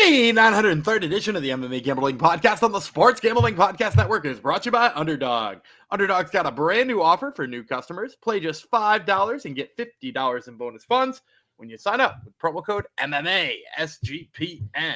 The 903rd edition of the MMA Gambling Podcast on the Sports Gambling Podcast Network is brought to you by Underdog. Underdog's got a brand new offer for new customers. Play just $5 and get $50 in bonus funds when you sign up with promo code MMA SGPN.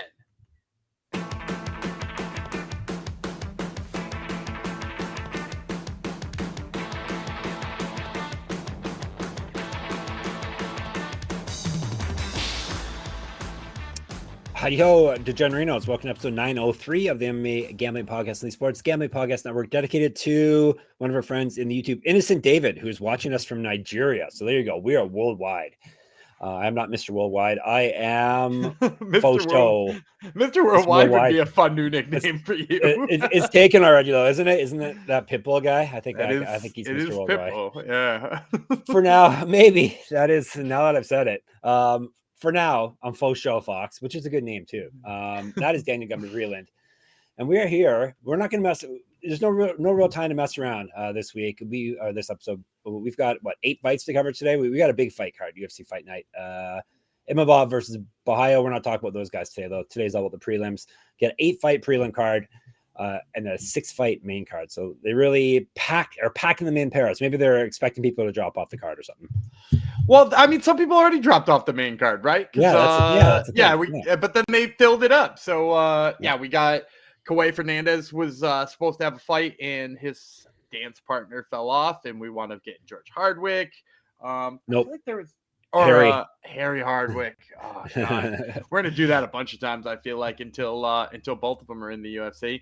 Hi-yo, Degenerinos. Welcome to episode 903 of the MMA Gambling Podcast on the Sports Gambling Podcast Network, dedicated to one of our friends in the YouTube, Innocent David, who's watching us from Nigeria. So there you go. We are worldwide. I'm not Mr. Worldwide. I am Fosho. Mr. Worldwide would be a fun new nickname for you. It's taken already, though, isn't it? Isn't it that Pitbull guy? I think he's Mr. Worldwide. Pitbull, yeah. For now, maybe. That is, now that I've said it. For now, I'm Fosho Fox, which is a good name too. That is Daniel Gumby-Vreeland. And we are here. We're not going to mess. There's no real time to mess around this week. This episode. We've got 8 fights to cover today. We got a big fight card, UFC Fight Night. Imavov versus Ohio. We're not talking about those guys today, though. Today's all about the prelims. Get an 8-fight prelim card and a 6-fight main card. So they really packing them in pairs. Maybe they're expecting people to drop off the card or something. Well, I mean, some people already dropped off the main card, right? But then they filled it up. So, we got Kauê Fernandes was supposed to have a fight, and his dance partner fell off, and we wound up getting George Hardwick. Nope. I feel like there was Harry Hardwick. Oh, God. We're gonna do that a bunch of times. I feel like until both of them are in the UFC.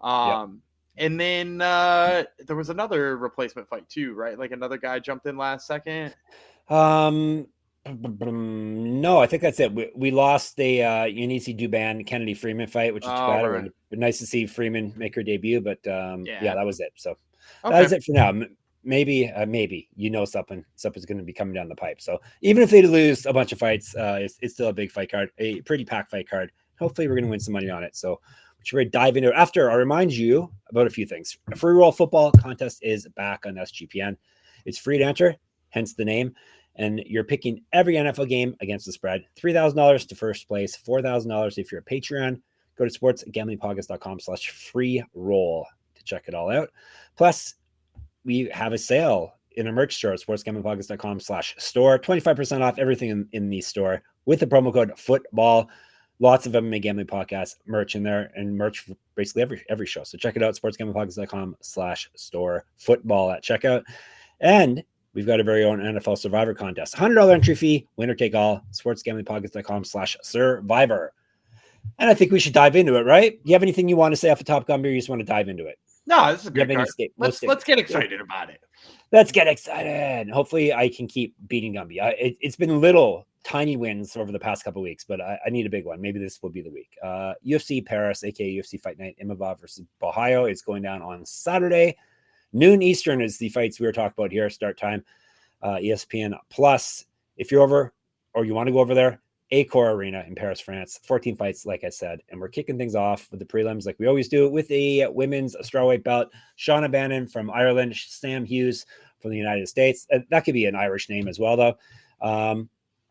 And then there was another replacement fight too, right? Like another guy jumped in last second. No, I think that's it. We lost a Unici Duban Kennedy Freeman fight, which is too bad. Right. Nice to see Freeman make her debut, but that was it. So that is it for now. Maybe something's going to be coming down the pipe. So even if they lose a bunch of fights, it's still a big fight card, a pretty packed fight card. Hopefully we're going to win some money on it. So we should dive into it. After, I'll remind you about a few things. A free roll football contest is back on SGPN. It's free to enter, hence the name. And you're picking every NFL game against the spread. $3,000 to first place, $4,000 if you're a Patreon. Go to sportsgamblingpodcast.com/free roll to check it all out. Plus, we have a sale in a merch store at sportsgamblingpodcast.com/store. 25% off everything in the store with the promo code football. Lots of MMA Gambling Podcast merch in there, and merch for basically every show. So check it out, sportsgamblingpodcast.com/store football at checkout. And we've got a very own NFL Survivor contest. $100 entry fee, winner take all, sportsgamblingpodcast.com/survivor. And I think we should dive into it, right? Do you have anything you want to say off the top, Gumby, or you just want to dive into it? No, this is a good card. Let's get excited about it. Let's get excited. Hopefully I can keep beating Gumby. It's been little tiny wins over the past couple of weeks, but I need a big one. Maybe this will be the week. UFC Paris, aka UFC Fight Night, Imavov versus Ohio. It's going down on Saturday. Noon Eastern is the fights we were talking about here. Start time, ESPN Plus. If you're over or you want to go over there, Accor Arena in Paris, France. 14 fights, like I said. And we're kicking things off with the prelims like we always do with a women's strawweight bout. Shaunna Bannon from Ireland, Sam Hughes from the United States. That could be an Irish name as well, though.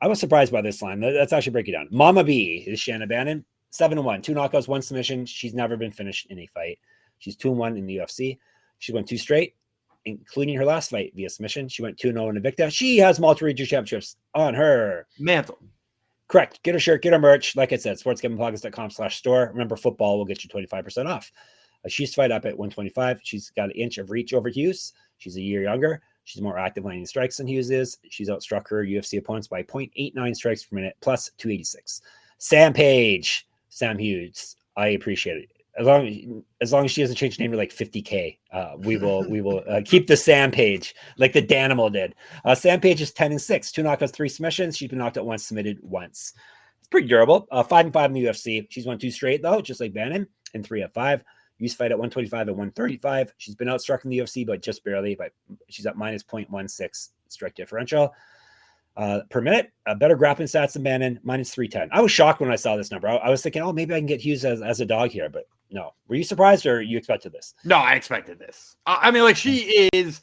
I was surprised by this line. Let's actually break it down. Mama B is Shaunna Bannon. 7-1, 2 knockouts, 1 submission. She's never been finished in a fight. She's 2-1 in the UFC. She won 2 straight, including her last fight via submission. She went 2-0 in Invicta. She has multiple regional championships on her mantle. Correct. Get her shirt, get her merch. Like I said, sportsgamblingpodcast.com/store. Remember, football will get you 25% off. She's fight up at 125. She's got an inch of reach over Hughes. She's a year younger. She's more active landing strikes than Hughes is. She's outstruck her UFC opponents by 0.89 strikes per minute, plus 286. Sam Hughes. I appreciate it. As long as she doesn't change her name to like 50K, we will keep the Sam Page like the Danimal did. Sam Page is 10-6, 2 knockouts, 3 submissions. She's been knocked out once, submitted once. It's pretty durable. 5-5 in the UFC. She's won 2 straight though, just like Bannon, and 3 at 5. Used to fight at 125 and 135. She's been outstruck in the UFC, but just barely. But she's at minus 0.16 strike differential per minute. Better grappling stats than Bannon, minus 310. I was shocked when I saw this number. I was thinking, oh, maybe I can get Hughes as a dog here, but no. Were you surprised or you expected this? No, I expected this. I mean, like she is,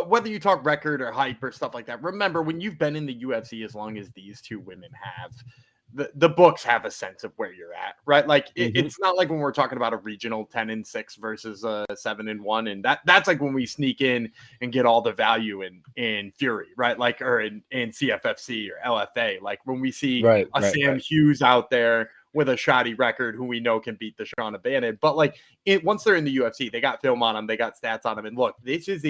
whether you talk record or hype or stuff like that. Remember, when you've been in the UFC as long as these two women have, the books have a sense of where you're at, right? Like it's not like when we're talking about a regional 10-6 versus a 7-1, and that's like when we sneak in and get all the value in Fury, right? Like or in CFFC or LFA, like when we see Sam Hughes out there with a shoddy record who we know can beat the Shaunna Bannon, but like once they're in the UFC, they got film on them, they got stats on them, and look, this is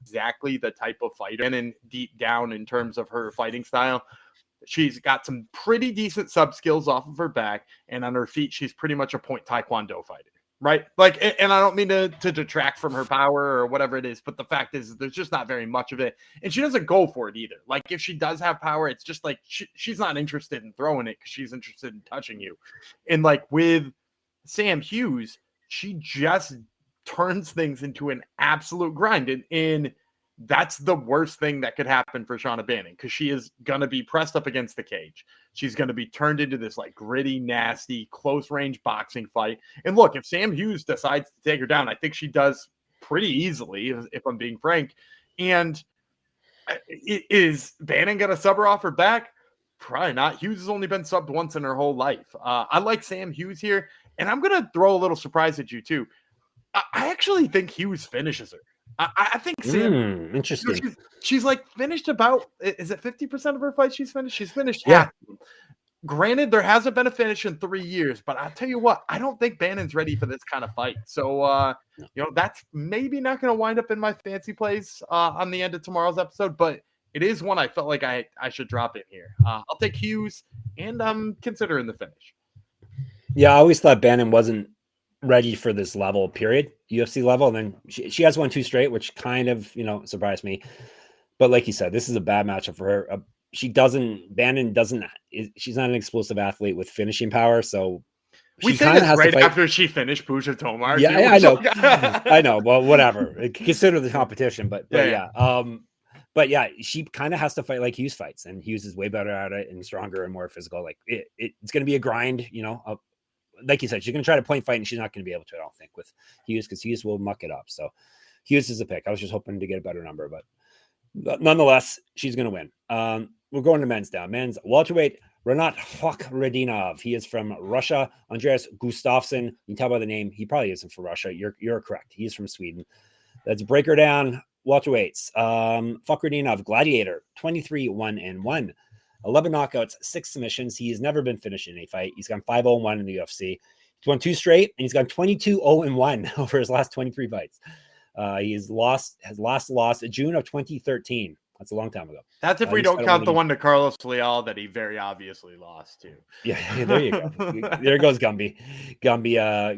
exactly the type of fighter and deep down in terms of her fighting style. She's got some pretty decent sub skills off of her back, and on her feet, she's pretty much a point taekwondo fighter, right? Like, and I don't mean to detract from her power or whatever it is, but the fact is there's just not very much of it, and she doesn't go for it either. Like, if she does have power, it's just like she's not interested in throwing it because she's interested in touching you. And like with Sam Hughes, she just turns things into an absolute grind, and that's the worst thing that could happen for Shaunna Bannon, because she is going to be pressed up against the cage. She's going to be turned into this like gritty, nasty, close range boxing fight. And look, if Sam Hughes decides to take her down, I think she does pretty easily, if I'm being frank. And is Bannon going to sub her off her back? Probably not. Hughes has only been subbed once in her whole life. I like Sam Hughes here, and I'm going to throw a little surprise at you too. I actually think Hughes finishes her. I think Sam. Interesting. She's like finished about. Is it 50% of her fights she's finished? She's finished half. Granted, there hasn't been a finish in 3 years, but I'll tell you what, I don't think Bannon's ready for this kind of fight. So, that's maybe not going to wind up in my fancy plays on the end of tomorrow's episode, but it is one I felt like I should drop in here. I'll take Hughes, and I'm considering the finish. Yeah, I always thought Bannon wasn't ready for this level, period, UFC level. And then she has 1-2 straight, which kind of, surprised me. But like you said, this is a bad matchup for her. Bannon doesn't, she's not an explosive athlete with finishing power. So we say this right after she finished Puja Tomar. Yeah, I know. I know. Well, whatever. Consider the competition, but yeah, she kind of has to fight like Hughes fights, and Hughes is way better at it and stronger and more physical. Like it's going to be a grind, like you said, she's going to try to point fight, and she's not going to be able to, I don't think, with Hughes, because Hughes will muck it up. So Hughes is a pick. I was just hoping to get a better number, but nonetheless, she's going to win. We're going to men's now. Men's welterweight, Rinat Fakhretdinov. He is from Russia. Andreas Gustafsson. You can tell by the name, he probably isn't from Russia. You're correct. He's from Sweden. Let's break her down. Welterweights. Fakhretdinov, gladiator, 23-1-1. 11 knockouts, 6 submissions. He has never been finished in a fight. He's gone 5-0-1 in the UFC. He's won 2 straight, and he's gone 22-0-1 over his last 23 fights. His last loss in June of 2013. That's a long time ago. That's if we don't count the one to Carlos Leal that he very obviously lost to. Yeah, there you go. There goes Gumby.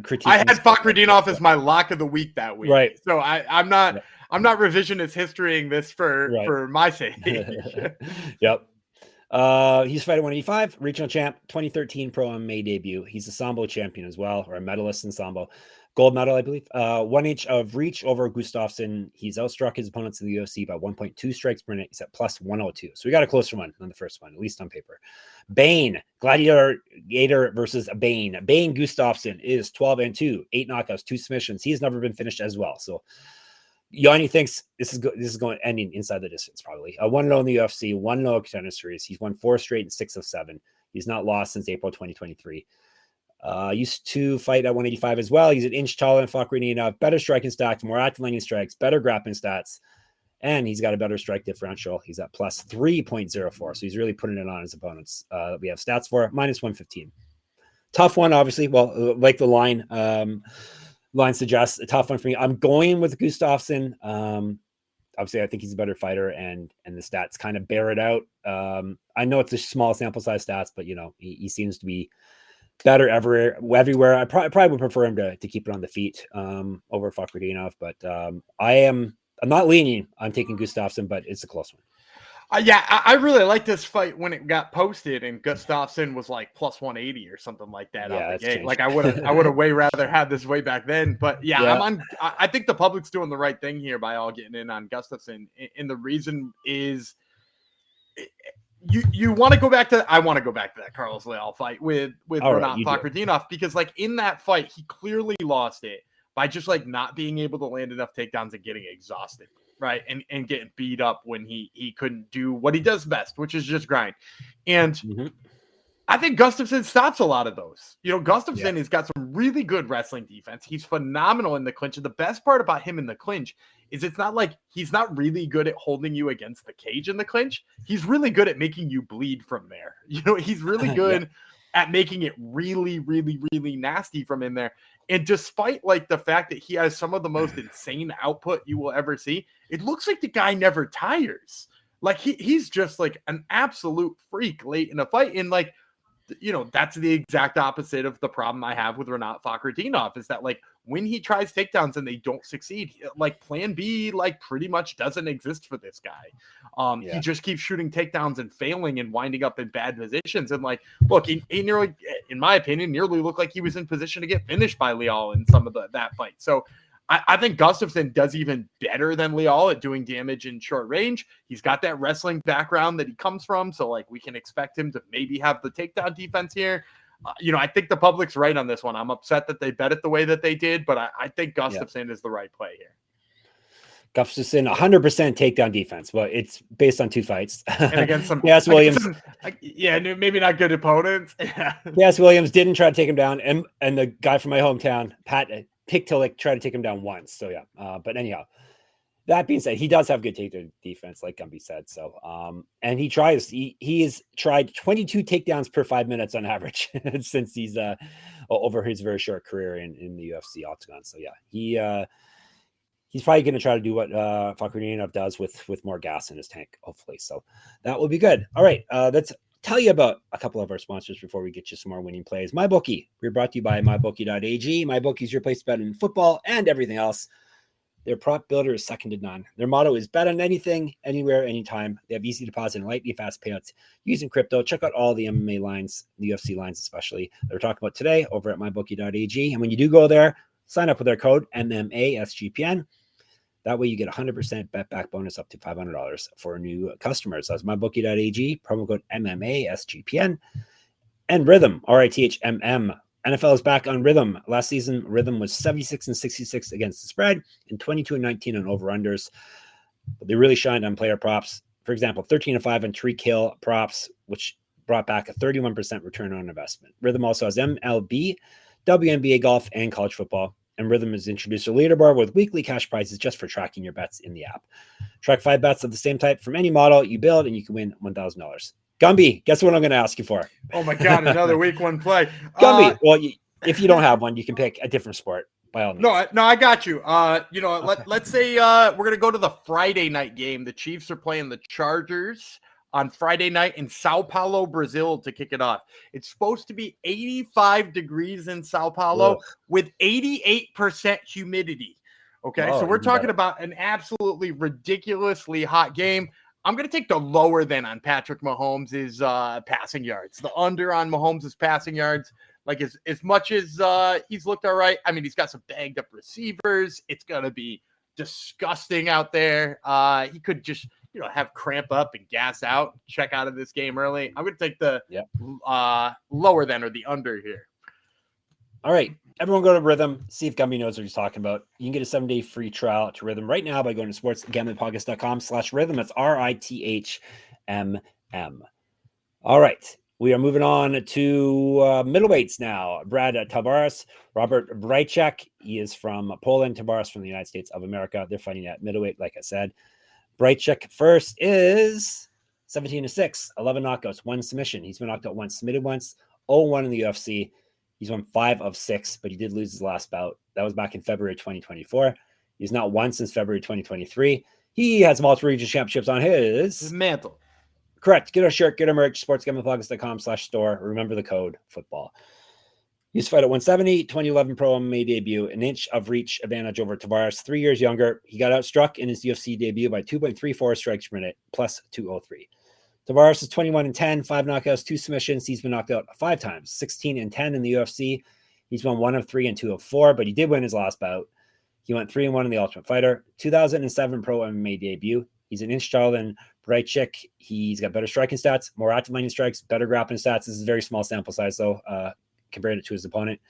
Critique. I had Fakhretdinov as my lock of the week that week. Right. So I'm not revisionist historying this for my sake. Yep. He's fighting 185, regional champ, 2013 Pro MMA debut. He's a Sambo champion as well, or a medalist in Sambo. Gold medal, I believe. 1 inch of reach over Gustafsson. He's outstruck his opponents in the UFC by 1.2 strikes per minute. He's at plus 102. So we got a closer one than the first one, at least on paper. Bane, gladiator versus Bane. Bane Gustafsson is 12-2, 8 knockouts, 2 submissions. He's never been finished as well. So Yanni thinks this is going ending inside the distance, probably. 1-0 in the UFC, 1-0 contender series. He's won 4 straight and 6 of 7. He's not lost since April 2023. Used to fight at 185 as well. He's an inch taller than Fakhretdinov, better striking stats, more active landing strikes, better grappling stats, and he's got a better strike differential. He's at plus 3.04, so he's really putting it on his opponents. We have stats for minus 115. Tough one, obviously. Well, like the line suggests, a tough one for me. I'm going with Gustafsson. Obviously, I think he's a better fighter, and the stats kind of bear it out. I know it's a small sample size stats, but he seems to be better everywhere. I probably would prefer him to keep it on the feet over Fakhretdinov, but I'm not leaning. I'm taking Gustafsson, but it's a close one. I really like this fight when it got posted, and Gustafsson was like plus 180 or something like that. Yeah, out the gate. Like I would have way rather had this way back then. But I think the public's doing the right thing here by all getting in on Gustafsson, and the reason is. You want to go back to? I want to go back to that Carlos Leal fight with Rinat Fakhretdinov, because like in that fight he clearly lost it by just like not being able to land enough takedowns and getting exhausted. right? And getting beat up when he couldn't do what he does best, which is just grind. And I think Gustafsson stops a lot of those. Gustafsson has got some really good wrestling defense. He's phenomenal in the clinch. And the best part about him in the clinch is it's not like he's not really good at holding you against the cage in the clinch. He's really good at making you bleed from there. He's really good at making it really, really, really nasty from in there. And despite like the fact that he has some of the most insane output you will ever see, it looks like the guy never tires. Like he's just like an absolute freak late in a fight. And like, that's the exact opposite of the problem I have with Rinat Fakhretdinov is that like when he tries takedowns and they don't succeed, like plan B, like pretty much doesn't exist for this guy. He just keeps shooting takedowns and failing and winding up in bad positions. And like, look, he nearly, in my opinion, nearly looked like he was in position to get finished by Leal in some of that fight. So I think Gustafsson does even better than Leal at doing damage in short range. He's got that wrestling background that he comes from. So like we can expect him to maybe have the takedown defense here. I think the public's right on this one. I'm upset that they bet it the way that they did, but I think Gustafsson is the right play here. Gustafsson, 100% takedown defense. Well, it's based on 2 fights. And against some Williams. Maybe not good opponents. Williams didn't try to take him down. And the guy from my hometown, Pat Pick-Tillich, tried to take him down once. So but anyhow, that being said, he does have good takedown defense, like Gumby said. So, and he has tried 22 takedowns per 5 minutes on average since he's over his very short career in the UFC octagon. So he's probably going to try to do what Fakhretdinov does with more gas in his tank, hopefully. So that will be good. All right, let's tell you about a couple of our sponsors before we get you some more winning plays. MyBookie. We're brought to you by MyBookie.ag. MyBookie is your place to bet in football and everything else. Their prop builder is second to none. Their motto is bet on anything, anywhere, anytime. They have easy deposit and lightning fast payouts using crypto. Check out all the MMA lines, the UFC lines especially, that we're talking about today over at MyBookie.ag. And when you do go there, sign up with our code MMA SGPN. That way you get 100% bet back bonus up to $500 for new customers. That's MyBookie.ag, promo code MMA SGPN. And Rhythm, RITHMM. NFL is back on Rhythm. Last season, Rhythm was 76-66 against the spread and 22-19 on over-unders. But they really shined on player props. For example, 13-5 on Tyreek Hill props, which brought back a 31% return on investment. Rhythm also has MLB, WNBA golf, and college football. And Rhythm has introduced a leaderboard with weekly cash prizes just for tracking your bets in the app. Track 5 bets of the same type from any model you build, and you can win $1,000. Gumby, guess what I'm going to ask you for? Oh my God, another week 1 play. Gumby, well, if you don't have one, you can pick a different sport by all means. No, I got you. Let's say we're going to go to the Friday night game. The Chiefs are playing the Chargers on Friday night in Sao Paulo, Brazil to kick it off. It's supposed to be 85 degrees in Sao Paulo with 88% humidity. Okay, so we're talking about an absolutely ridiculously hot game. I'm going to take the lower than on Patrick Mahomes' passing yards. The under on Mahomes' passing yards. Like as much as he's looked all right. I mean, he's got some banged up receivers. It's going to be disgusting out there. He could just, have cramp up and gas out, check out of this game early. I'm going to take the lower than or the under here. All right. Everyone go to Rhythm. See if Gumby knows what he's talking about. You can get a 7-day free trial to Rhythm right now by going to sportsgamblingpodcast.com/rhythm. That's RITHMM. All right. We are moving on to middleweights now. Brad Tavares, Robert Bryczek. He is from Poland. Tavares from the United States of America. They're fighting at middleweight, like I said. Bryczek first is 17-6, 11 knockouts, 1 submission. He's been knocked out once, submitted once, 0-1 in the UFC. He's won 5 of 6, but he did lose his last bout. That was back in February 2024. He's not won since February 2023. He has multiple regional championships on his mantle. Correct. Get a shirt, get a merch, sportsgamblingpodcast.com/store. Remember the code football. He used to fight at 170, 2011 Pro MMA debut, an inch of reach advantage over Tavares, 3 years younger. He got outstruck in his UFC debut by 2.34 strikes per minute, plus 203. Tavares is 21-10, 5 knockouts, 2 submissions. He's been knocked out 5 times, 16-10 in the UFC. He's won 1 of 3 and 2 of 4, but he did win his last bout. He went 3-1 in the Ultimate Fighter, 2007 Pro MMA debut. He's an inch taller than Bryczek. He's got better striking stats, more active landing strikes, better grappling stats. This is a very small sample size, though, compared to his opponent.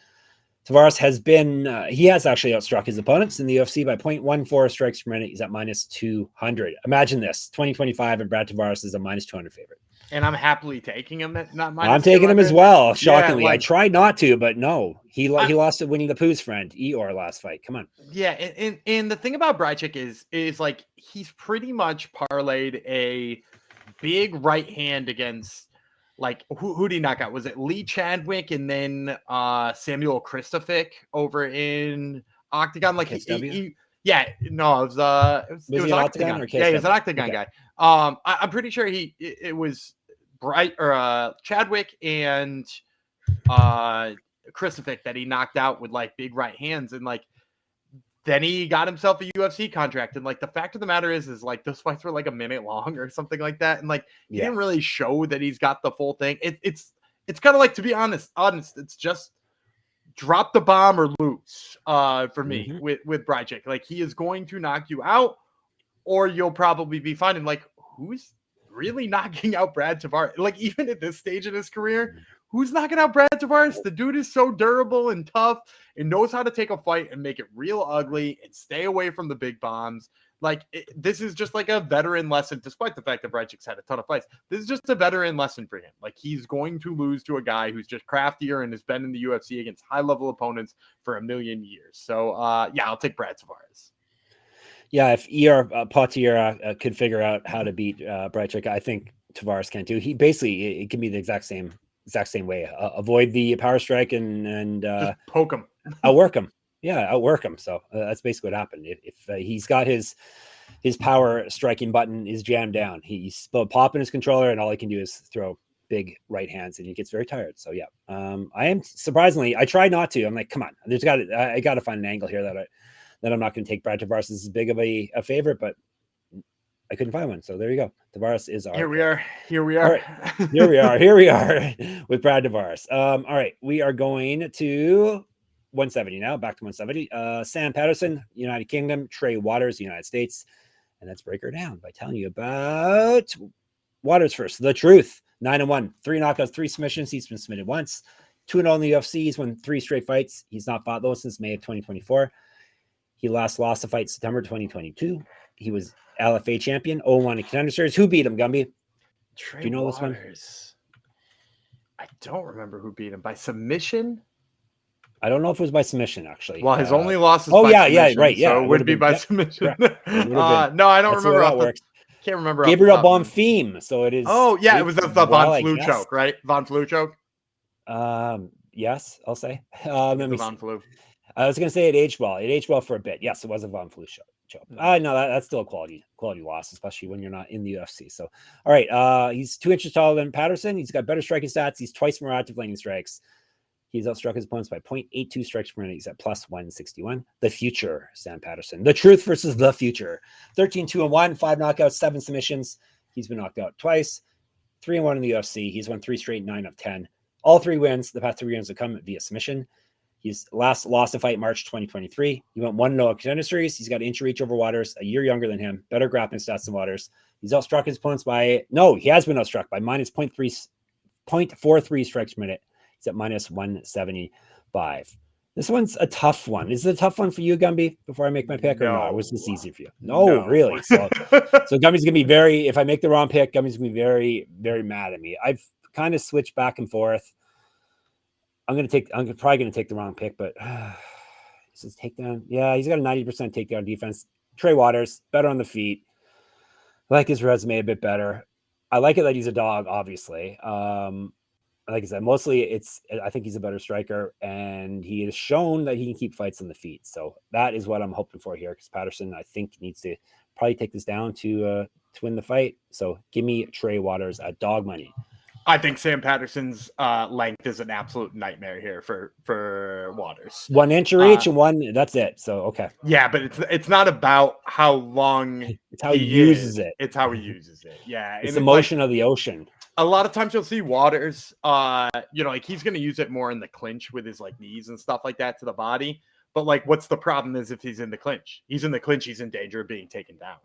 Tavares has been, he has actually outstruck his opponents in the UFC by 0.14 strikes per minute. He's at minus 200. Imagine this, 2025 and Brad Tavares is a minus 200 favorite. And I'm happily taking him at not minus I'm taking 200. him as well, shockingly. Yeah, like, I tried not to, but no. He lost to Winnie the Pooh's friend, Eeyore, last fight. Come on. Yeah, and the thing about Bryczek is like he's pretty much parlayed a big right hand against like who did he knock out? Was it Lee Chadwick and then Samuel Kristofic over in Octagon? Like he yeah, no, it was Octagon. Yeah, he was an Octagon guy. I'm pretty sure it was Chadwick and Kristofic that he knocked out with like big right hands, and like then he got himself a UFC contract. And like the fact of the matter is like those fights were like a minute long or something like that. And like he didn't really show that he's got the full thing. It's kind of like, to be honest, it's just drop the bomb or lose for me with Bryczek. Like he is going to knock you out or you'll probably be fine. And like, who's really knocking out Brad Tavares? Like even at this stage in his career, who's knocking out Brad Tavares? The dude is so durable and tough and knows how to take a fight and make it real ugly and stay away from the big bombs. Like this is just like a veteran lesson, despite the fact that Bryczek's had a ton of fights. This is just a veteran lesson for him. Like he's going to lose to a guy who's just craftier and has been in the UFC against high-level opponents for a million years. So yeah, I'll take Brad Tavares. Yeah, if Potier could figure out how to beat Bryczek, I think Tavares can too. He basically, it can be the exact same way. Avoid the power strike and just poke him, outwork him. Yeah, outwork him. So that's basically what happened. If he's got his power striking button is jammed down, he's popping his controller, and all he can do is throw big right hands, and he gets very tired. So yeah, I am surprisingly. I tried not to. I'm like, come on, I got to find an angle here that I'm not going to take Brad Tavares as big of a favorite, but I couldn't find one. So there you go. Tavares is our. Here we are. All right. Here we are with Brad Tavares. All right. We are going to 170 now. Back to 170. Sam Patterson, United Kingdom. Trey Waters, United States. And let's break her down by telling you about Waters first. The truth. 9-1. 3 knockouts, 3 submissions. He's been submitted once. 2-0 in the UFC. He's won 3 straight fights. He's not fought those since May of 2024. He last lost a fight September 2022. He was LFA champion, 0-1 in Contender Series. Who beat him, Gumby? Trey Do you know Waters. this one? I don't remember who beat him. By submission? I don't know if it was by submission, actually. Well, his only loss is by submission. Yeah, right. Yeah, so it would be by submission. No, I don't remember. Can't remember. Gabriel Bonfim. So it is. Oh, yeah, it was the Von Flue choke, right? Von Flue choke? Yes, I'll say. Von Flue. I was going to say it aged well. It aged well for a bit. Yes, it was a Von Flue choke. No, that's still a quality loss, especially when you're not in the UFC. So, all right. He's 2 inches taller than Patterson. He's got better striking stats. He's twice more active landing strikes. He's outstruck his opponents by 0.82 strikes per minute. He's at plus 161. The future, Sam Patterson. The truth versus the future. 13-2-1, 5 knockouts, 7 submissions. He's been knocked out twice. 3-1 in the UFC. He's won 3 straight, 9 of 10. All 3 wins. The past 3 wins have come via submission. He's last lost a fight March 2023. He went 1-0 at Contender Series. He's got inch reach over Waters, a year younger than him, better grappling stats than Waters. He's outstruck his opponents he has been outstruck by minus 0.43 strikes per minute. He's at minus 175. This one's a tough one. Is it a tough one for you, Gumby, before I make my pick? No. Or no? Was this easy for you? No. Really? So Gummy's going to be if I make the wrong pick, Gummy's going to be very, very mad at me. I've kind of switched back and forth. I'm probably going to take the wrong pick, but is his takedown? Yeah, he's got a 90% takedown defense. Trey Waters, better on the feet. I like his resume a bit better. I like it that he's a dog, obviously. Like I said, mostly I think he's a better striker, and he has shown that he can keep fights on the feet. So that is what I'm hoping for here, because Patterson, I think, needs to probably take this down to win the fight. So give me Trey Waters at dog money. I think Sam Patterson's length is an absolute nightmare here for Waters. 1 inch reach and one. That's it. So okay. Yeah, but it's not about how long. It's how he uses it. It's how he uses it. Yeah, it's the motion of the ocean. A lot of times you'll see Waters. Like he's going to use it more in the clinch with his like knees and stuff like that to the body. But like, what's the problem is if he's in the clinch, he's in danger of being taken down.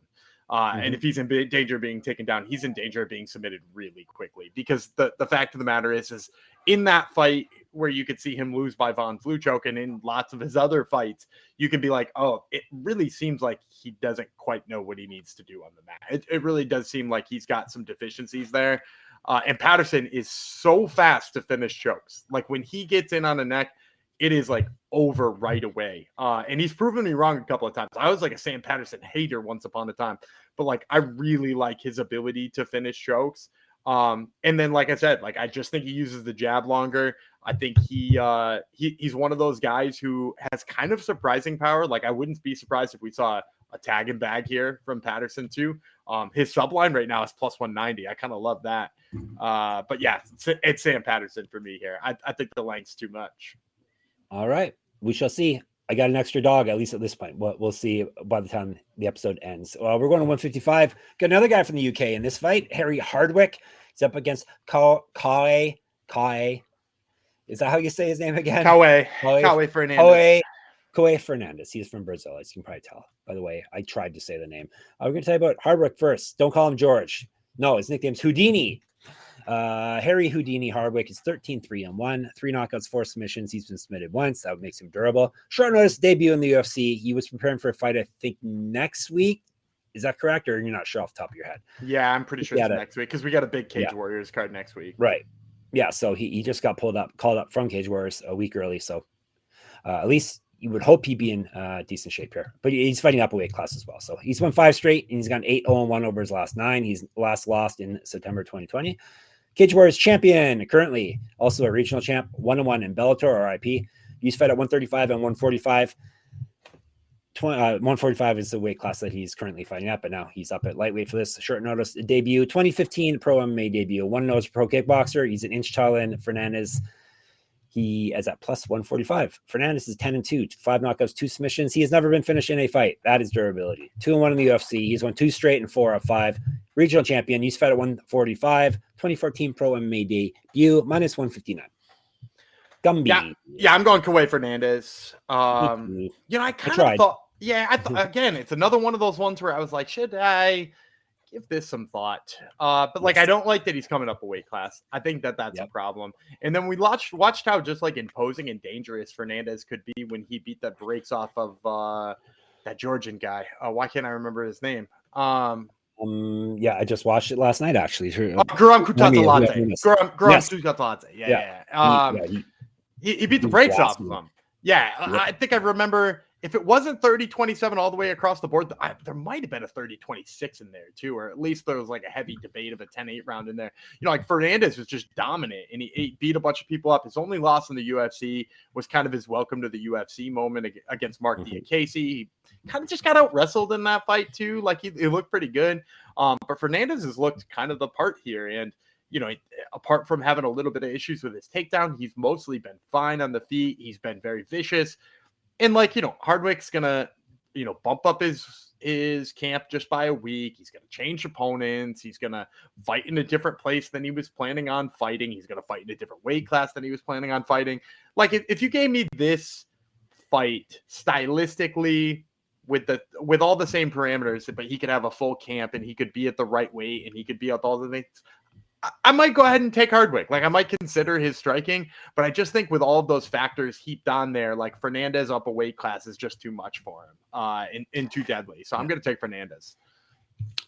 And if he's in danger of being taken down, he's in danger of being submitted really quickly, because the fact of the matter is in that fight where you could see him lose by Von Fluchoke, and in lots of his other fights, you can be like, oh, it really seems like he doesn't quite know what he needs to do on the mat. It really does seem like he's got some deficiencies there. And Patterson is so fast to finish chokes. Like when he gets in on the neck, it is like over right away. And he's proven me wrong a couple of times. I was like a Sam Patterson hater once upon a time, but like I really like his ability to finish chokes. And then, like I said, like I just think he uses the jab longer. I think he's one of those guys who has kind of surprising power. Like I wouldn't be surprised if we saw a tag and bag here from Patterson too. His subline right now is plus 190. I kind of love that. But yeah, it's Sam Patterson for me here. I think the length's too much. All right, we shall see. I got an extra dog, at least at this point. We'll see by the time the episode ends. We're going to 155. Got another guy from the UK in this fight, Harry Hardwick. He's up against Kauê. Is that how you say his name again? Kauê Fernandes. Kauê Fernandes. He's from Brazil, as you can probably tell. By the way, I tried to say the name. We're going to tell you about Hardwick first. Don't call him George. No, his nickname's Houdini. Harry Houdini Hardwick is 13-3-1, 3 knockouts, 4 submissions. He's been submitted once. That makes him durable. Short notice debut in the UFC. He was preparing for a fight, I think, next week. Is that correct, or you're not sure off the top of your head? Yeah, I'm pretty sure it's next week because we got a big Cage Warriors card next week. Right. Yeah, so he just got called up from Cage Warriors a week early. So at least you would hope he'd be in decent shape here. But he's fighting up a weight class as well. So he's won 5 straight, and he's gone 8-0-1 over his last 9. He's last lost in September 2020. Cage Warriors champion currently, also a regional champ, 1-1 in Bellator, RIP. He's fight at 135 and 145. 145 is the weight class that he's currently fighting at, but now he's up at lightweight for this short notice debut. 2015 pro MMA debut. 1-0 pro kickboxer. He's an inch taller than Fernandes. He is at plus 145. Fernandes is 10-2, 5 knockouts, 2 submissions. He has never been finished in a fight. That is durability. 2-1 in the UFC. He's won 2 straight and 4 out of 5. Regional champion. He's fought at 145. 2014 pro MMA debut, minus 159. Gumby. Yeah, I'm going Kauê Fernandes. I kind of thought, again, it's another one of those ones where I was like, should I give this some thought? But like, I don't like that he's coming up a weight class. I think that's a problem. And then we watched how just like imposing and dangerous Fernandes could be when he beat the brakes off of that Georgian guy. Why can't I remember his name? I just watched it last night, actually. Guram Kutatalate. Yeah. He beat the brakes off of him. Yeah, I think I remember if it wasn't 30-27 all the way across the board, there might have been a 30-26 in there too, or at least there was like a heavy debate of a 10-8 round in there. Like Fernandes was just dominant, and he beat a bunch of people up. His only loss in the UFC was kind of his welcome to the UFC moment against Mark Diakese. He kind of just got out wrestled in that fight too. Like he looked pretty good, but Fernandes has looked kind of the part here, and apart from having a little bit of issues with his takedown, he's mostly been fine on the feet. He's been very vicious. And Hardwick's going to, bump up his camp just by a week. He's going to change opponents. He's going to fight in a different place than he was planning on fighting. He's going to fight in a different weight class than he was planning on fighting. Like if you gave me this fight stylistically with all the same parameters, but he could have a full camp and he could be at the right weight and he could be at all the things, I might go ahead and take Hardwick. Like I might consider his striking, but I just think with all of those factors heaped on there, like Fernandes up a weight class is just too much for him and too deadly. So I'm going to take Fernandes.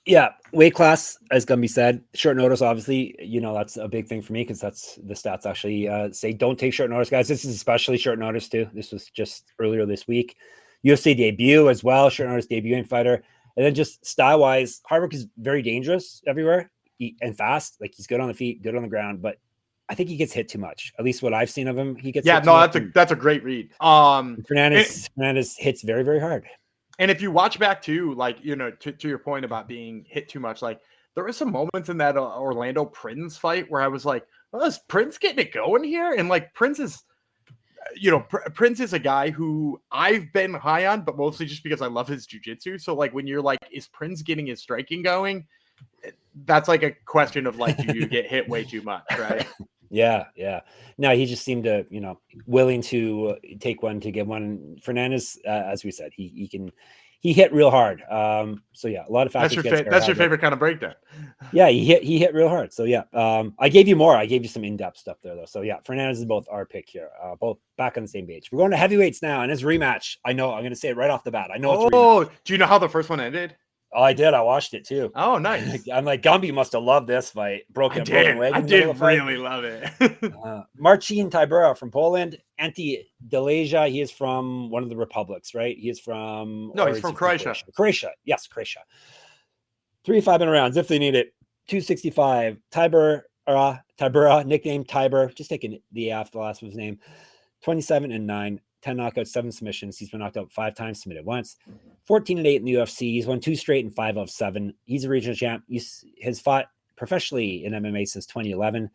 Yeah, weight class, as Gumby said, short notice, obviously, that's a big thing for me because that's the stats actually say don't take short notice, guys. This is especially short notice too. This was just earlier this week. UFC debut as well, short notice debuting fighter. And then just style-wise, Hardwick is very dangerous everywhere. And fast, like he's good on the feet, good on the ground, but I think he gets hit too much. At least what I've seen of him, he gets hit too much. That's a great read. Fernandes hits very, very hard. And if you watch back too, like to your point about being hit too much, like there were some moments in that Orlando Prince fight where I was like, well, is Prince getting it going here? And like Prince is a guy who I've been high on, but mostly just because I love his jiu-jitsu. So like when you're like, is Prince getting his striking going? That's like a question of like, do you get hit way too much, right? Yeah. No, he just seemed to, willing to take one to get one. Fernandes, as we said, he he hit real hard. So yeah, a lot of factors. That's your favorite kind of breakdown. Yeah, he hit real hard. So yeah, I gave you more. I gave you some in-depth stuff there though. So yeah, Fernandes is both our pick here. Both back on the same page. We're going to heavyweights now, and it's rematch. I know. I'm going to say it right off the bat. I know. Oh, do you know how the first one ended? Oh, I did. I watched it too. Oh, nice. I'm like, Gumby must have loved this fight. Broken leg. I did really love it. Marcin Tybura from Poland. Ante Delija. He is from one of the republics, right? He is from. No, he's from Croatia. Croatia. Yes, Croatia. 3 5-minute rounds if they need it. 265. Tybura, nicknamed Tiber. Just taking the after the last of his name. 27-9. 10 knockouts, 7 submissions. He's been knocked out 5 times, submitted once. 14-8 in the UFC. He's won 2 straight and 5 of 7. He's a regional champ. He has fought professionally in MMA since 2011,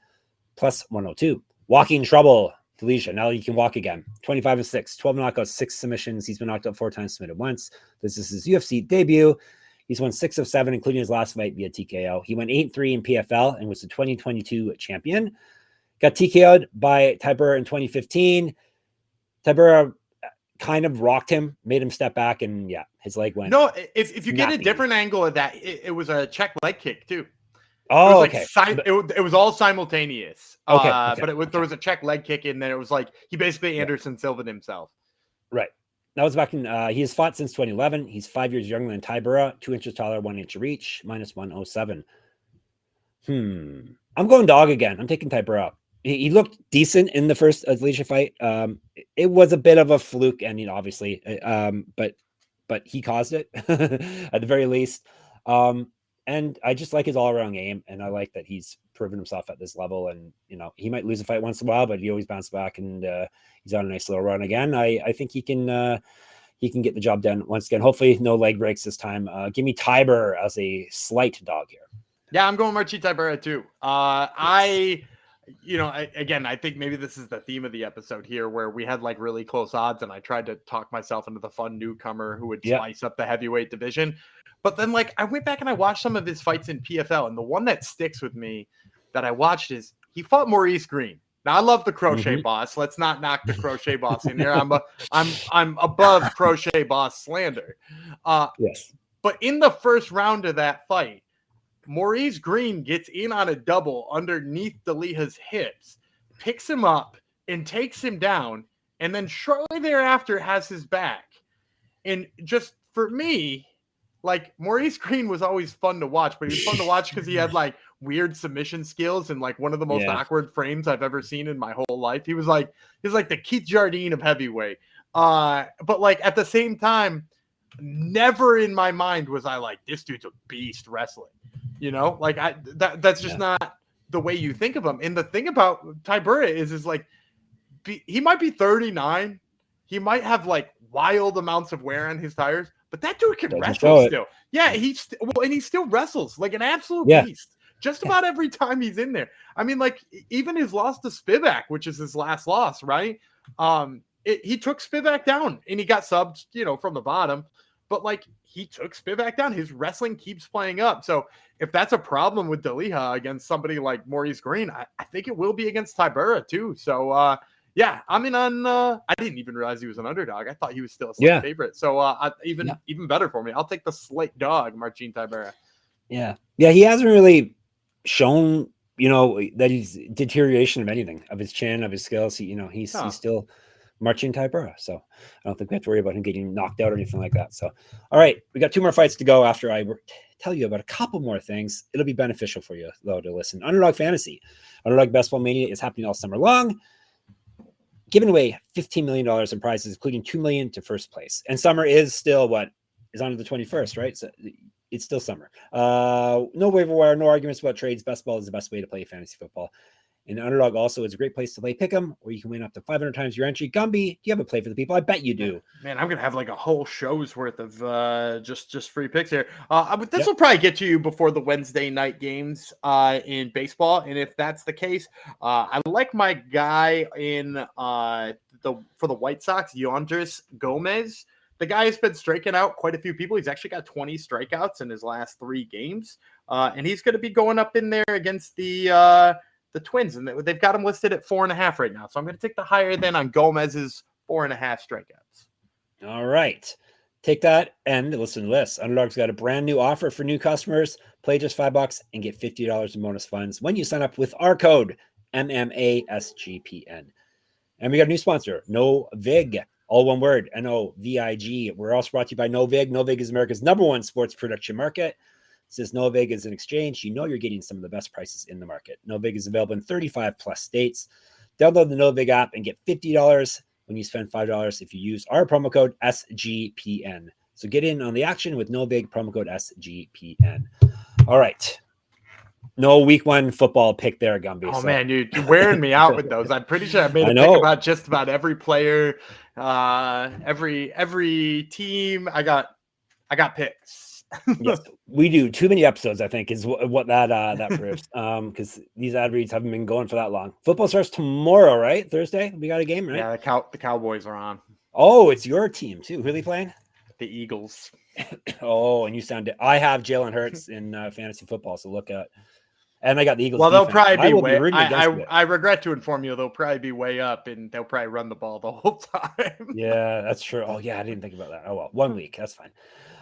plus 102. Walking trouble, Delija. Now you can walk again. 25-6, 12 knockouts, 6 submissions. He's been knocked out 4 times, submitted once. This is his UFC debut. He's won 6 of 7, including his last fight via TKO. He went 8-3 in PFL and was the 2022 champion. Got TKO'd by Tybura in 2015. Tybura kind of rocked him, made him step back, and yeah, his leg went. No, if you get a different angle of that, it was a check leg kick too. Oh, okay. It was all simultaneous. Okay, but there was a check leg kick in there. It was like he basically Anderson Silva'd himself. Right. That was back in. He has fought since 2011. He's 5 years younger than Tybura, 2 inches taller, 1 inch reach, minus 107. I'm going dog again. I'm taking Tybura. He looked decent in the first Delija fight. It was a bit of a fluke ending, obviously, but he caused it at the very least. And I just like his all-around game, and I like that he's proven himself at this level. And he might lose a fight once in a while, but he always bounces back, and he's on a nice little run again. I think he can get the job done once again. Hopefully, no leg breaks this time. Give me Tybura as a slight dog here. Yeah, I'm going Marcin Tybura too. I think maybe this is the theme of the episode here where we had like really close odds and I tried to talk myself into the fun newcomer who would spice up the heavyweight division. But then like I went back and I watched some of his fights in PFL, and the one that sticks with me that I watched is he fought Maurice Green. Now I love the Crochet Boss. Let's not knock the Crochet Boss in here. I'm above Crochet Boss slander. Yes. But in the first round of that fight, Maurice Green gets in on a double underneath Delija's hips, picks him up and takes him down, and then shortly thereafter has his back. And just for me, like Maurice Green was always fun to watch, but he was fun to watch because he had like weird submission skills and like one of the most awkward frames I've ever seen in my whole life. He was like the Keith Jardine of heavyweight. But like at the same time, never in my mind was I like, this dude's a beast wrestling. Like that's just not the way you think of him. And the thing about Tybura is like, he might be 39. He might have like wild amounts of wear on his tires, but that dude can wrestle still. Yeah, and he still wrestles like an absolute beast. Just about every time he's in there. I mean, like even his loss to Spivak, which is his last loss, right? He took Spivak down and he got subbed, from the bottom. But like he took Spivak down. His wrestling keeps playing up. So if that's a problem with Delija against somebody like Maurice Green, I think it will be against Tybura too. So I'm in on. I didn't even realize he was an underdog. I thought he was still a slight favorite. So even better for me. I'll take the slight dog, Marcin Tybura. Yeah, he hasn't really shown that he's deterioration of anything, of his chin, of his skills. He's still Marcin Tybura, so I don't think we have to worry about him getting knocked out or anything like that. So, all right, we got 2 more fights to go after I tell you about a couple more things. It'll be beneficial for you, though, to listen. Underdog Fantasy. Underdog Baseball Mania is happening all summer long, giving away $15 million in prizes, including $2 million to first place. And summer is still is on to the 21st, right? So it's still summer. No waiver wire, no arguments about trades. Best ball is the best way to play fantasy football. And Underdog also is a great place to play Pick'em, where you can win up to 500 times your entry. Gumby, do you have a play for the people? I bet you do. Man, I'm gonna have like a whole show's worth of just free picks here. This will probably get to you before the Wednesday night games in baseball, and if that's the case, I like my guy in for the White Sox, Andreas Gomis. The guy has been striking out quite a few people. He's actually got 20 strikeouts in his last 3 games, and he's going to be going up in there against the Twins, and they've got him listed at 4.5 right now. So I'm going to take the higher than on Gomez's 4.5 strikeouts. All right. Take that and listen to this. Underdog's got a brand new offer for new customers. Play just $5 and get $50 in bonus funds when you sign up with our code MMASGPN. And we got a new sponsor, Novig, all one word, Novig. We're also brought to you by Novig. Novig is America's #1 sports production market. Since Novig is an exchange, you know you're getting some of the best prices in the market. Novig is available in 35 plus states. Download the Novig app and get $50 when you spend $5 if you use our promo code SGPN. So get in on the action with Novig, promo code SGPN. All right. No week 1 football pick there, Gumby. Oh, man, you're wearing me out with those. I'm pretty sure I made a pick about just about every player, every team. I got picks. Yes, we do too many episodes, I think, is what that proves. Because these ad reads haven't been going for that long. Football starts tomorrow, right? Thursday, we got a game, right? Yeah, the Cowboys are on. Oh, it's your team too. Who are they playing? The Eagles. Oh, and you sound. I have Jalen Hurts in fantasy football, so look at. And I got the Eagles. Well, they'll probably be way. I regret to inform you, they'll probably be way up, and they'll probably run the ball the whole time. Yeah, that's true. Oh, yeah, I didn't think about that. Oh well, 1 week, that's fine.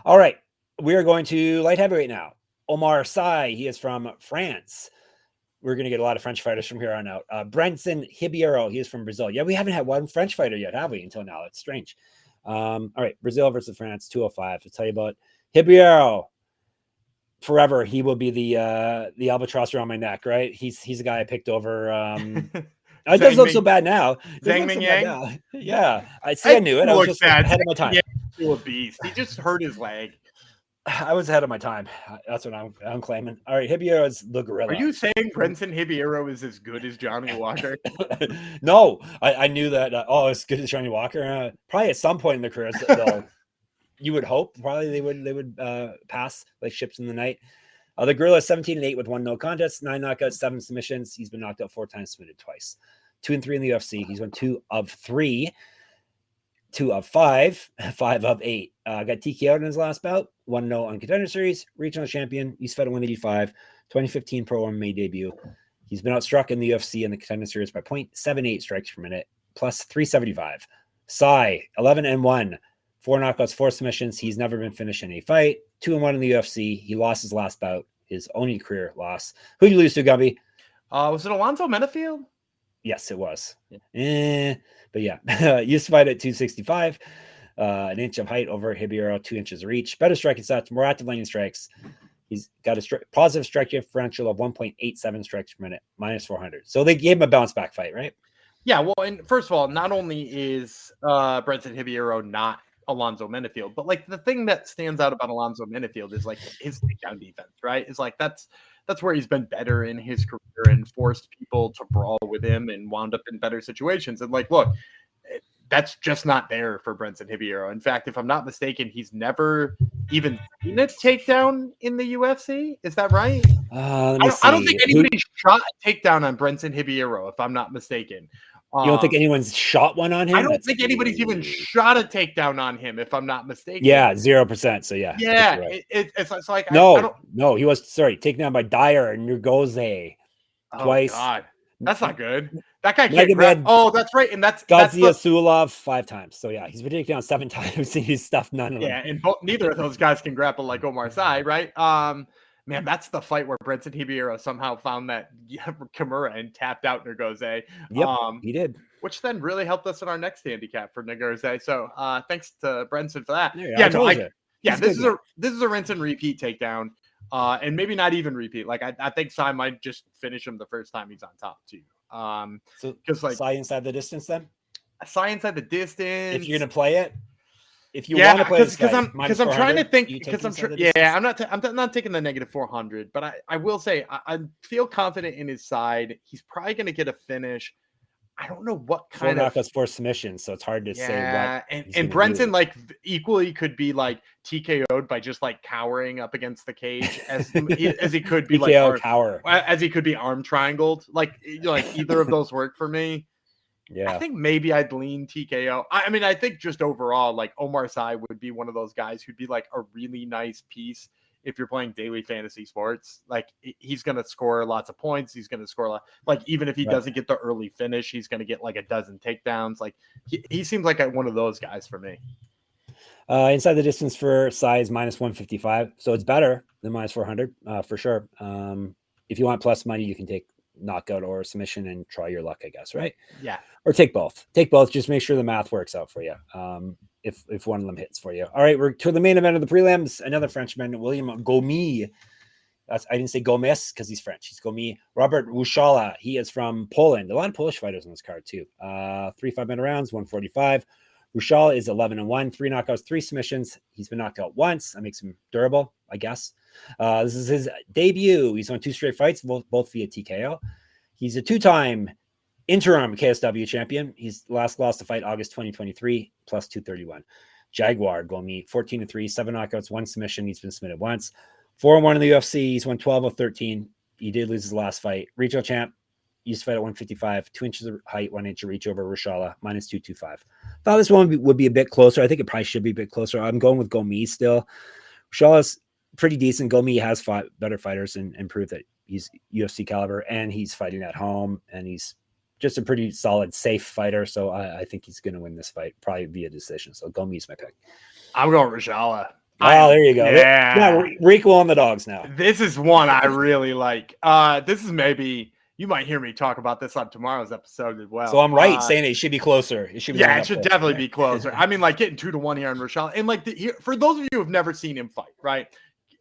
All right. We are going to light heavyweight now. Oumar Sy, he is from France. We're going to get a lot of French fighters from here on out. Brendson Ribeiro, he is from Brazil. Yeah, we haven't had one French fighter yet, have we, until now? It's strange. All right, Brazil versus France, 205. I'll tell you about Ribeiro. Forever, he will be the albatross around my neck, right? He's a guy I picked over. It does look so bad now. Yeah, I knew it. I was just ahead of my time. Yeah, a beast. He just hurt his leg. I was ahead of my time. That's what I'm claiming. All right, Ribeiro is the gorilla. Are you saying Brendson Ribeiro is as good as Johnny Walker? No, I knew that. As good as Johnny Walker. Probably at some point in their careers, though, you would hope. Probably they would pass like ships in the night. The gorilla is 17-8 with 1 no contest, 9 knockouts, 7 submissions. He's been knocked out 4 times, submitted twice. 2-3 in the UFC. He's won 2 of 3. 2 of 5, 5 of 8. Got TKO'd in his last bout. 1 no on Contender Series. Regional champion. He's fed at 185. 2015 Pro MMA debut. He's been outstruck in the UFC and the Contender Series by 0.78 strikes per minute, plus 375. Sy, 11-1. 4 knockouts, 4 submissions. He's never been finished in a fight. 2-1 in the UFC. He lost his last bout, his only career loss. Who'd you lose to, Gumby? Was it Alonzo Menafield? Yes, it was. Yeah. But yeah, used to fight at 265, an inch of height over Ribeiro, 2 inches of reach, better striking stats, more active landing strikes. He's got a positive strike differential of 1.87 strikes per minute, minus 400. So they gave him a bounce back fight, right? Yeah. Well, and first of all, not only is Brendson Ribeiro not Alonzo Menafield, but like the thing that stands out about Alonzo Menafield is like his takedown defense, right? It's like that's where he's been better in his career and forced people to brawl with him and wound up in better situations. And like, look, that's just not there for Brendson Ribeiro. In fact, if I'm not mistaken, he's never even seen a takedown in the UFC. Is that right? I don't think anybody shot a takedown on Brendson Ribeiro, if I'm not mistaken. You don't think anyone's shot one on him? I don't think anybody's even shot a takedown on him, if I'm not mistaken. Yeah, 0%. So yeah. Yeah, right. It's like no, he was taken down by Dyer and Nugoze twice. Oh God, that's not good. That guy can't. Oh, that's right, and that's Sulov 5 times. So yeah, he's been taken down 7 times and he's stuffed none of them. Yeah, and neither of those guys can grapple like Oumar Sy, right? Man, that's the fight where Brendson Ribeiro somehow found that Kimura and tapped out Nugoze. Yep, he did. Which then really helped us in our next handicap for Nugoze. So thanks to Brendson for that. This is a rinse and repeat takedown. And maybe not even repeat. Like I think Sy might just finish him the first time he's on top too. So because like Sy inside the distance then? Sy inside the distance. If you're gonna play it. If you want to play because I'm trying to think because I'm not taking the negative 400, but I will say I feel confident in his side. He's probably going to get a finish. I don't know what kind 4 knockouts, 4 submissions, so it's hard to say what. And Brendson like equally could be like TKO'd by just like cowering up against the cage as he could be TKO-Cower. As he could be arm triangled. Like either of those work for me. Yeah, I think maybe I'd lean TKO. I mean, I think just overall, like Oumar Sy would be one of those guys who'd be like a really nice piece if you're playing daily fantasy sports. Like he's going to score lots of points. He's going to score like even if he doesn't get the early finish, he's going to get like a dozen takedowns. Like he seems like one of those guys for me. Inside the distance for size -155. So it's better than -400 for sure. If you want plus money, you can take knockout or submission and try your luck, I guess, right? Yeah. Or take both. Take both. Just make sure the math works out for you. If one of them hits for you. All right, we're to the main event of the prelims. Another Frenchman, William Gomis. I didn't say Gomis because he's French. He's Gomis. Robert Ruchała. He is from Poland. A lot of Polish fighters on this card too. 3 5-minute rounds, 145. Ruchała is 11-1, 3 knockouts, 3 submissions. He's been knocked out once. That makes him durable, I guess. This is his debut. He's won 2 straight fights, both via TKO. He's a 2-time interim KSW champion. He's last lost the fight August 2023, plus 231. Jaguar Gomis, 14-3, 7 knockouts, 1 submission. He's been submitted once. 4-1 in the UFC. He's won 12 of 13. He did lose his last fight. Regional champ. Used to fight at 155, 2 inches of height, 1 inch of reach over Ruchała, -225. Thought this one would be a bit closer. I think it probably should be a bit closer. I'm going with Gomis still. Ruchała's pretty decent. Gomis has fought better fighters and proved that he's UFC caliber, and he's fighting at home, and he's just a pretty solid, safe fighter. So I think he's going to win this fight, probably via decision. So Gomis is my pick. I'm going Ruchała. Oh, there you go. Yeah, we're equal on the dogs now. This is one I really like. This is maybe... You might hear me talk about this on tomorrow's episode as well. So I'm right saying it should be closer. It should be it should definitely be closer. I mean, like getting 2-1 here on Ruchała. And like for those of you who have never seen him fight, right?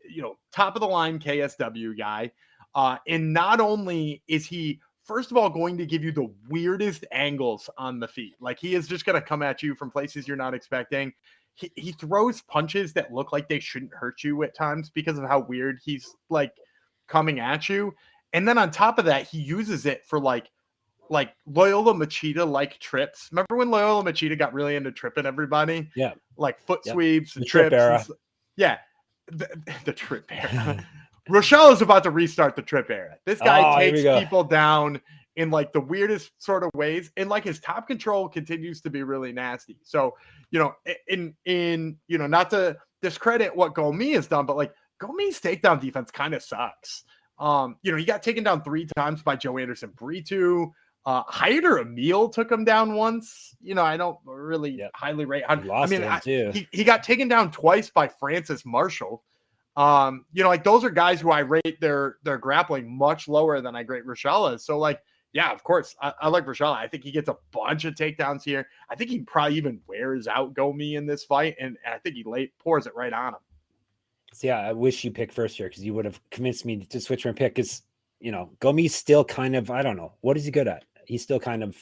You know, top of the line KSW guy. And not only is he, first of all, going to give you the weirdest angles on the feet. Like he is just going to come at you from places you're not expecting. He throws punches that look like they shouldn't hurt you at times because of how weird he's like coming at you. And then on top of that, he uses it for like Loyola Machida like trips. Remember when Loyola Machida got really into tripping everybody? Yeah. Like foot sweeps and the trips. Trip era. Yeah. The trip era. Ruchała is about to restart the trip era. This guy takes people down in like the weirdest sort of ways. And like his top control continues to be really nasty. So, you know, in you know, not to discredit what Gomis has done, but like Gomis' takedown defense kind of sucks. You know, he got taken down 3 times by Joe Anderson Brito. Haider Emil took him down once. You know, I don't really highly rate. He got taken down twice by Francis Marshall. You know, like those are guys who I rate their grappling much lower than I rate Ruchała. So like, yeah, of course, I like Ruchała. I think he gets a bunch of takedowns here. I think he probably even wears out Gomis in this fight, and I think he pours it right on him. So yeah, I wish you picked first here because you would have convinced me to switch my pick. Because you know, Gomis still kind of, I don't know, what is he good at? He's still kind of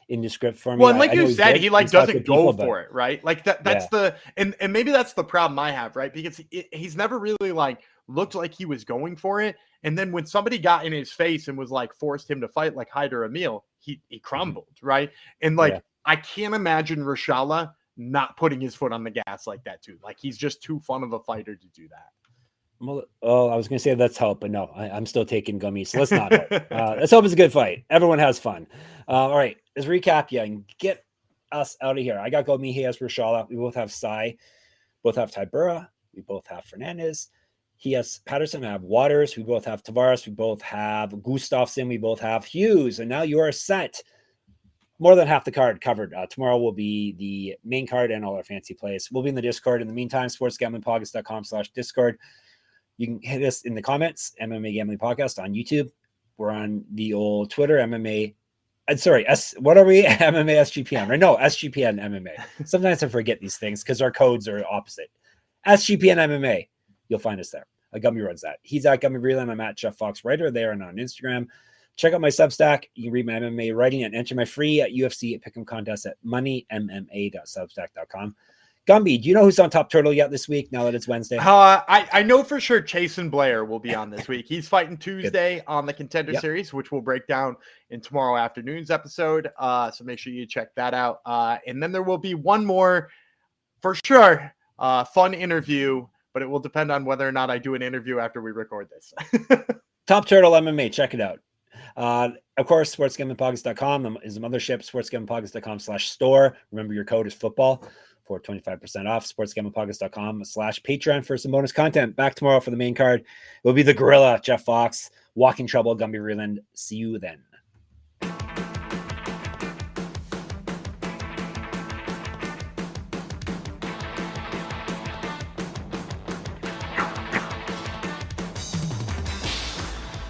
indescript for me. Well, and like you said, he like doesn't go for it, right? Like that's the and maybe that's the problem I have, right? Because he's never really like looked like he was going for it. And then when somebody got in his face and was like forced him to fight like Haider Emil, he crumbled, right? And like I can't imagine Ruchała not putting his foot on the gas like that too. Like he's just too fun of a fighter to do that. Well, I was going to say let's hope, but no, I'm still taking Gomis. So let's not hope. Let's hope it's a good fight. Everyone has fun. All right, let's recap and get us out of here. I got Gomis, he has Ruchała. We both have Sai. Both have Tybura. We both have Fernandes. He has Patterson. I have Waters. We both have Tavares. We both have Gustafsson. We both have Hughes. And now you are set. More than half the card covered. Tomorrow will be the main card and all our fancy plays. We'll be in the Discord. In the meantime, sportsgamblingpodcast.com/Discord. You can hit us in the comments, MMA Gambling Podcast on YouTube. We're on the old Twitter, MMA. What are we? MMA SGPN, right? No, SGPN MMA. Sometimes I forget these things because our codes are opposite. SGPN MMA. You'll find us there. Gumby runs that. He's at Gumby Reland. I'm at Jeff Fox Writer there and on Instagram. Check out my Substack. You can read my MMA writing and enter my free UFC Pick'em contest at moneymma.substack.com. Gumby, do you know who's on Top Turtle yet this week now that it's Wednesday? I know for sure Chasen Blair will be on this week. He's fighting Tuesday on the Contender Series, which we'll break down in tomorrow afternoon's episode. So make sure you check that out. And then there will be one more for sure fun interview, but it will depend on whether or not I do an interview after we record this. Top Turtle MMA, check it out. Of course, sportsgamblingpodcast.com is the mothership, sportsgamblingpodcast.com/store. Remember, your code is football for 25% off. sportsgamblingpodcast.com/Patreon for some bonus content. Back tomorrow for the main card. It will be the Gorilla, Jeff Fox, Walking Trouble, Gumby Reland. See you then.